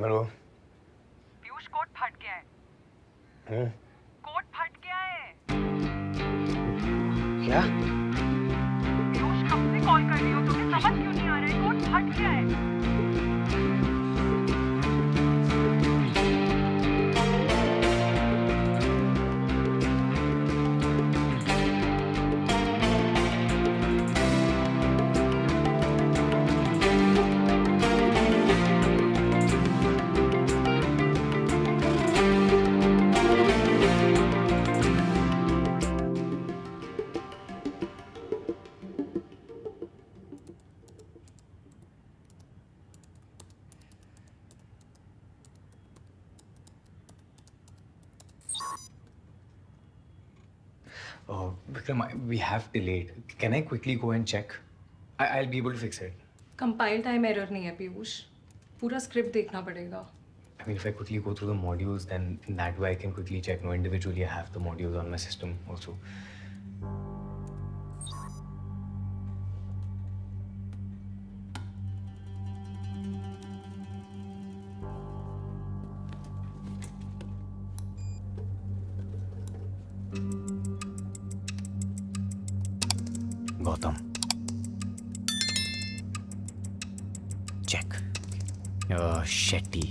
Hello. Piyush coat फट गया है। कोट फट गया है। क्या? पीयूष कब से कॉल कर रही हो, तुम्हें समझ क्यों नहीं आ रहा है? कोट फट गया है। Vikram, we have delayed. Can I quickly go and check? I'll be able to fix it. Compile time error नहीं है पीयूष, पूरा स्क्रिप्ट देखना पड़ेगा। I mean, if I quickly go through the modules, then in that way I can quickly check. No, individually I have the modules on my system also. Gautam. Check. Shetty.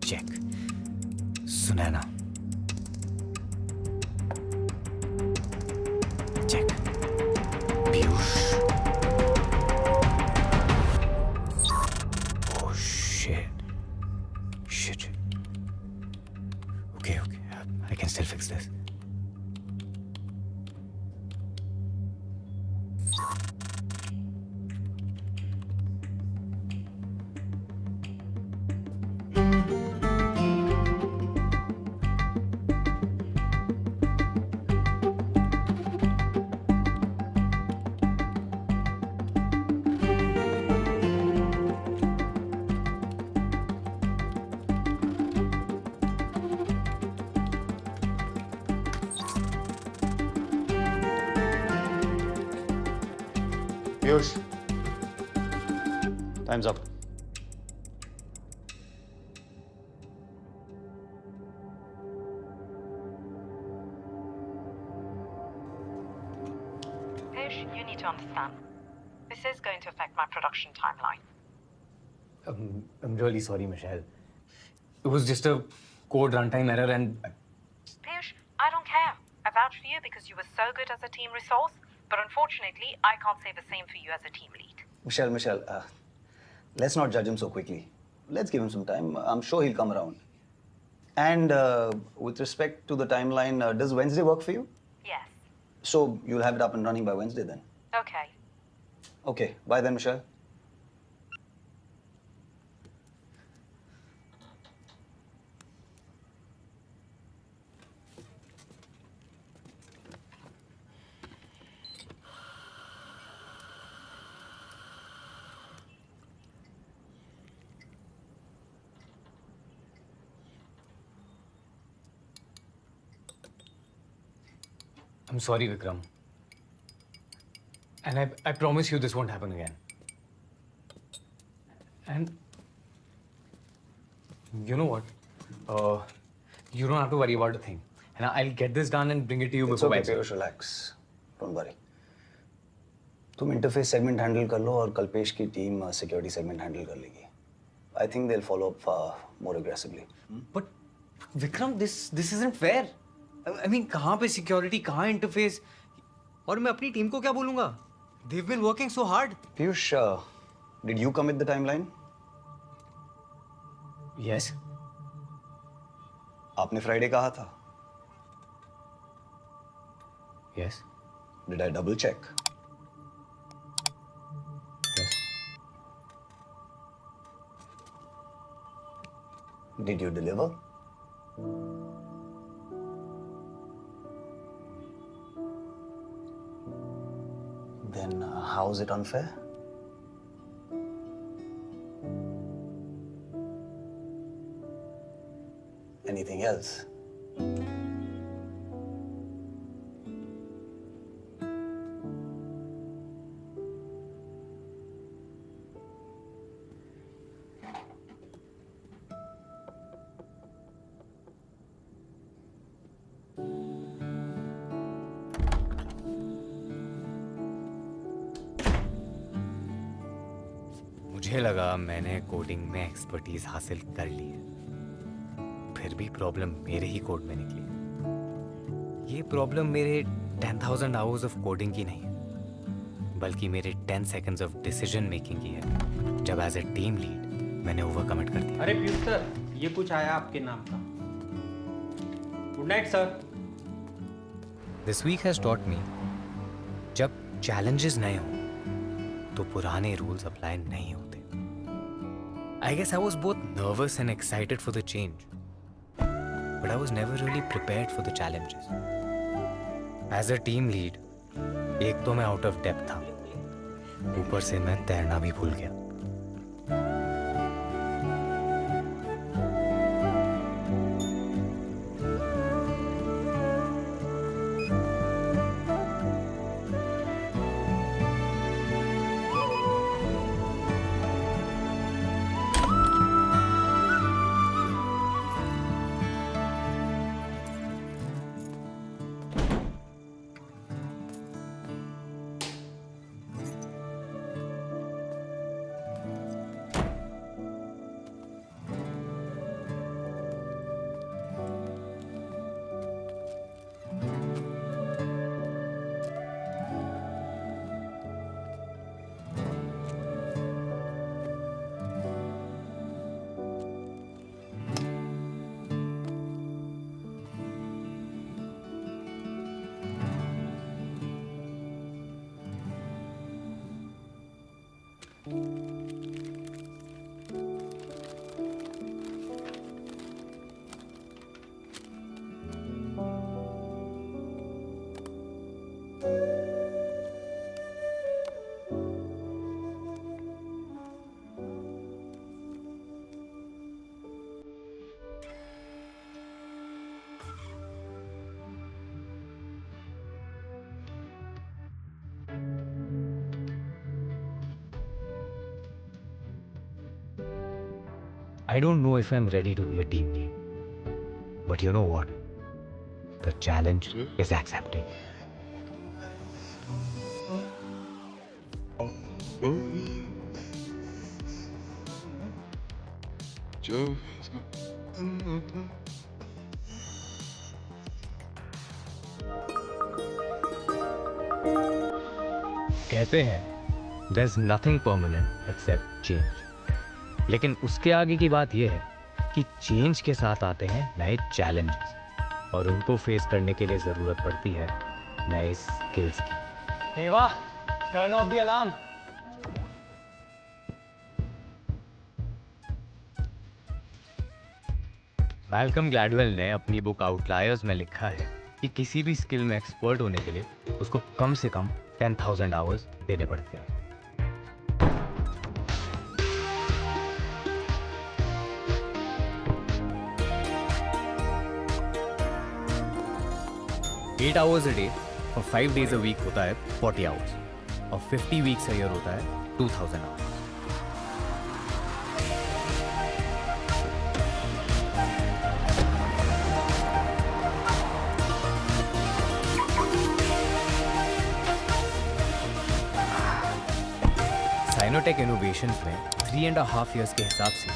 Check. Sunana. Check. Piyush. Oh shit. Shit. Okay. I can still fix this. Piyush, time's up. Piyush, you need to understand. This is going to affect my production timeline. I'm really sorry, Michelle. It was just a code runtime error and... Piyush, I don't care. I vouch for you because you were so good as a team resource, but unfortunately, I can't say the same for you as a team lead. Michelle, let's not judge him so quickly. Let's give him some time. I'm sure he'll come around. And with respect to the timeline, does Wednesday work for you? Yes. So you'll have it up and running by Wednesday then? Okay. Okay, bye then, Michelle. I'm sorry, Vikram. And I promise you this won't happen again. And you know what? You don't have to worry about a thing. And I'll get this done and bring it to you It's before okay, Wednesday. Piyush, relax. Don't worry. तुम interface segment handle कर लो और कल्पेश की team security segment handle कर लेगी. I think they'll follow up more aggressively. But Vikram, this isn't fair. I mean, कहाँ पे security, कहाँ interface, और मैं अपनी टीम को क्या बोलूँगा? They've been working so hard. Piyush, did you commit the timeline? Yes. आपने फ्राइडे कहा था. Yes. Did I double check? Yes. Did you deliver? Then how is it unfair? Anything else? मुझे लगा मैंने कोडिंग में एक्सपर्टीज हासिल कर ली है, फिर भी प्रॉब्लम मेरे ही कोड में निकली। ये प्रॉब्लम मेरे 10,000 आवर्स ऑफ कोडिंग की नहीं है, बल्कि मेरे 10 सेकंड्स ऑफ डिसीजन मेकिंग की है, जब एज ए टीम लीड मैंने ओवर कमिट कर दिया। अरे पीयूष सर, ये कुछ आया आपके नाम का। Good night sir. This week has taught me, जब चैलेंजेस नए हों तो पुराने रूल्स अप्लाई नहीं होते। I guess I was both nervous and excited for the change, but I was never really prepared for the challenges. As a team lead, एक तो मैं आउट ऑफ डेप्थ था, ऊपर से मैं तैरना भी भूल गया। I don't know if I'm ready to be a team lead, but you know what? The challenge is accepted. कहते हैं there's nothing permanent except change. लेकिन उसके आगे की बात यह है कि चेंज के साथ आते हैं नए चैलेंजेस, और उनको फेस करने के लिए ज़रूरत पड़ती है नए स्किल्स की। वाह, turn off the alarm. Malcolm Gladwell ने अपनी बुक आउटलायर्स में लिखा है कि किसी भी स्किल में एक्सपर्ट होने के लिए उसको कम से कम 10,000 आवर्स देने पड़ते हैं। 8 hours a day और 5 days a week होता है 40 hours, और 50 weeks a year होता है 2000 hours। साइनोटेक इनोवेशंस में 3.5 years के हिसाब से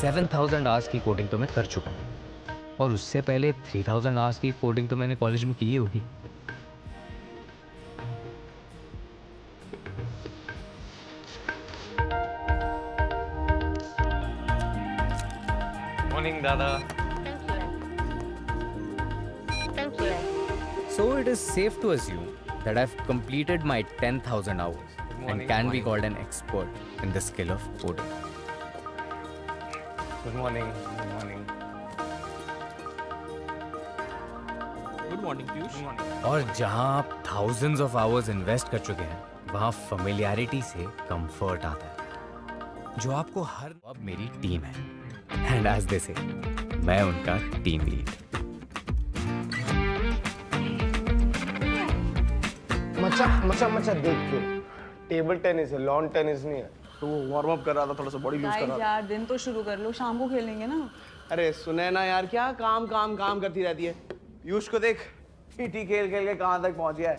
7,000 आवर्स की कोडिंग तो मैं कर चुका हूँ, और उससे पहले 3,000 आवर्स की कोडिंग तो मैंने कॉलेज में की ही होगी। मॉर्निंग दादा। Thank you. So it is safe to assume that I've completed my 10,000 hours and can be called an expert in the skill of coding. Good morning. Good morning. Good morning Piyush. और जहां आप thousands of hours invest कर चुके हैं, वहां familiarity से comfort आता है, जो आपको हर अब मेरी टीम है, and as they say, मैं उनका टीम लीड। मचा देख के, टेबल टेनिस है, लॉन टेनिस नहीं है। तो वो वार्म अप कर रहा था, थोड़ा सा बॉडी लूज कर रहा था। यार दिन तो शुरू कर लो, शाम को खेलेंगे ना। अरे सुने ना यार, क्या काम काम काम करती रहती है। पीयूष को देख, पीटी खेल खेल के कहाँ तक पहुंच गया है।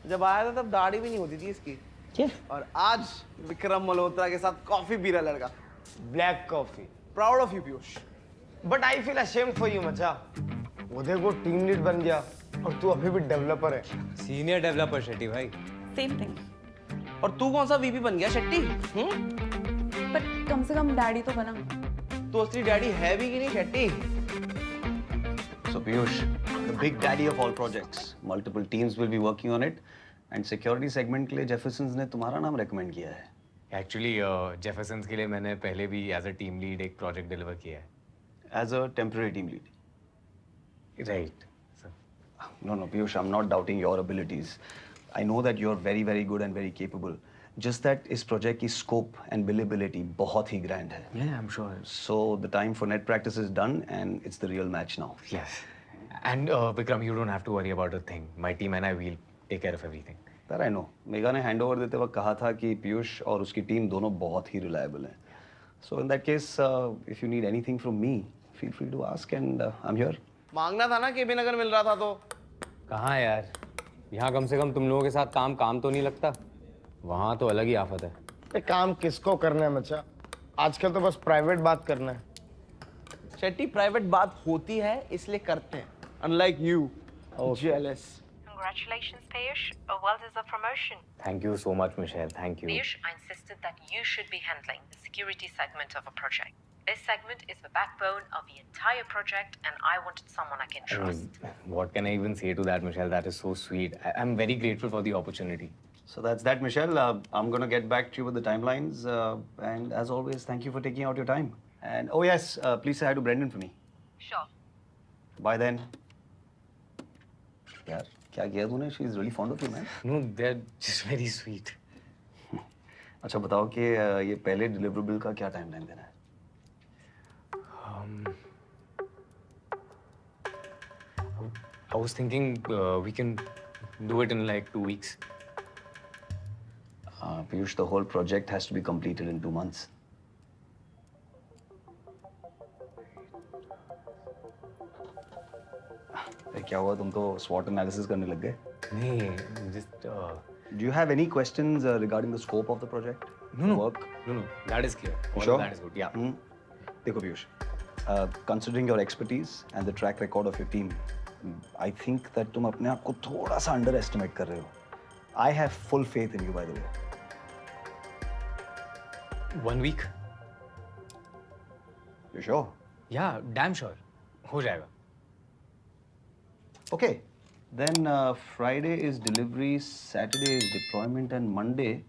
जब आया था तब दाढ़ी भी नहीं होती थी इसकी। और आज विक्रम मल्होत्रा के साथ कॉफी पी रहा लड़का। Black coffee. Proud of you Piyush. But I feel ashamed for you मचा। वो देखो टीम लीड बन गया और तू अभी भी डेवलपर है। सीनियर डेवलपर शेट्टी भाई। Same thing. और तू कौन सा वीपी बन गया शेट्टी? पर कम से कम डैडी तो बना। तो असली डैडी है भी कि नहीं Shetty? So Piyush, the big daddy of all projects. Multiple teams will be working on it, and security segment के लिए Jeffersons ने तुम्हारा नाम recommend किया है. एक्चुअली जेफरसन्स के लिए मैंने पहले भी एज अ टीम लीड एक प्रोजेक्ट डिलीवर किया है. As a temporary team lead. Right. No, Piyush, I'm not doubting your abilities. I know that you're very, very good and very capable. Just that इस project की scope and billability बहुत ही grand है. Yeah, I'm sure. So the time for net practice is done, and it's the real match now. Yes. And Vikram, you don't have to worry about a thing. My team and I will take care of everything. That I know. Mega ने handover देते वक्त कहा था कि पीयूष और उसकी team दोनों बहुत ही रिलायबल हैं. So in that case, if you need anything from me, feel free to ask, and I'm here. मांगना था ना केबीन अगर मिल रहा था तो. कहाँ यार? यहाँ कम से कम तुम लोगों के साथ काम तो नहीं लगता. वहाँ तो अलग ही आफत है. ये काम किसको करना है मचा? आजकल तो बस प्राइवेट बात करना है. शेट्टी प्राइवेट बात होती है इसलिए करते हैं. Unlike you. Jealous. Congratulations, Piyush. A well-deserved promotion. Thank you so much, Michelle. Thank you. Piyush, I insisted that you should be handling the security segment of a project. This segment is the backbone of the entire project, and I wanted someone I can trust. What can I even say to that, Michelle? That is so sweet. I'm very grateful for the opportunity. So that's that, Michelle. I'm gonna get back to you with the timelines, and as always, thank you for taking out your time. And oh yes, please say hi to Brendan for me. Sure. Bye then. यार क्या किया तूने? She is really fond of you, man. No, they're just very sweet. अच्छा बताओ कि ये पहले deliverable का क्या टाइमलाइन देना है? I was thinking we can do it in like 2 weeks. Piyush, the whole project has to be completed in 2 months. क्या हुआ? तुम तो SWOT analysis करने लग गए. Nee, just Do you have any questions regarding the scope of the project? No. Work? No, that is clear. All Sure? of that is good. Yeah. देखो Piyush, considering your expertise and the track record of your team, I think that तुम अपने आप को थोड़ा सा underestimate कर रहे हो. I have full faith in you, by the way. 1 week? You sure? Yeah, damn sure. हो जाएगा. Okay. Then Friday is delivery, Saturday is deployment, and Monday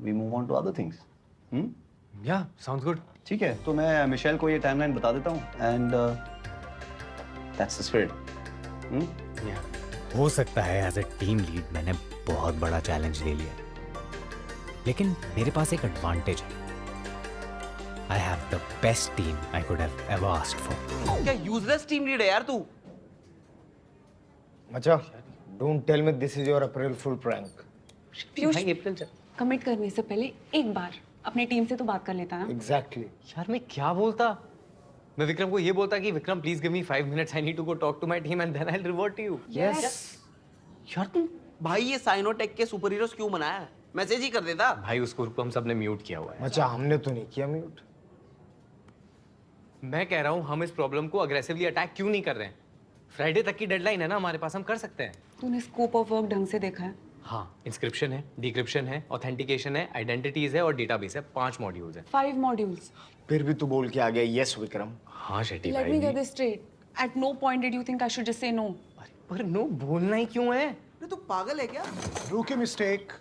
we move on to other things. Yeah, sounds good. ठीक है, तो मैं Michel को ये timeline बता देता हूँ, and that's the spirit. Yeah. हो सकता है एज अ टीम लीड मैंने बहुत बड़ा चैलेंज ले लिया, लेकिन मेरे पास एक एडवांटेज है. I have the best team I could have ever asked for. क्या यूजलेस टीम लीड है यार तू? मचा, don't tell me this is your April Fool prank. Piyush, commit करने से पहले एक बार अपनी टीम से तो बात कर लेता ना. Exactly. यार मैं क्या बोलता? मैं विक्रम को ये बोलता कि Vikram please give me 5 minutes, I need to go talk to my team and then I'll revert to you. Yes. यार तुम भाई ये साइनोटेक के सुपर हीरोज क्यों बनाया है? मैसेज ही कर देता. भाई उसको हम सबने म्यूट किया हुआ है. मचा, हमने तो नहीं किया म्यूट. मैं कह रहा हूँ हम इस प्रॉब्लम को अग्रेसिवली अटैक क्यों नहीं कर रहे हैं? फ्राइडे तक की डेडलाइन है ना हमारे पास, हम कर सकते हैं. तूने स्कोप ऑफ वर्क ढंग से देखा है? हाँ, इंस्क्रिप्शन है, डिक्रिप्शन है, ऑथेंटिकेशन है, आइडेंटिटीज है और डेटाबेस है. 5 मॉड्यूल्स हैं. 5 मॉड्यूल्स. फिर भी तू बोल के आ गया यस विक्रम. हाँ शेट्टी Let me भाई. get this straight. At no point did you think I should just say no. पर नो बोलना ही क्यों है? अरे तू पागल है क्या? Rookie mistake.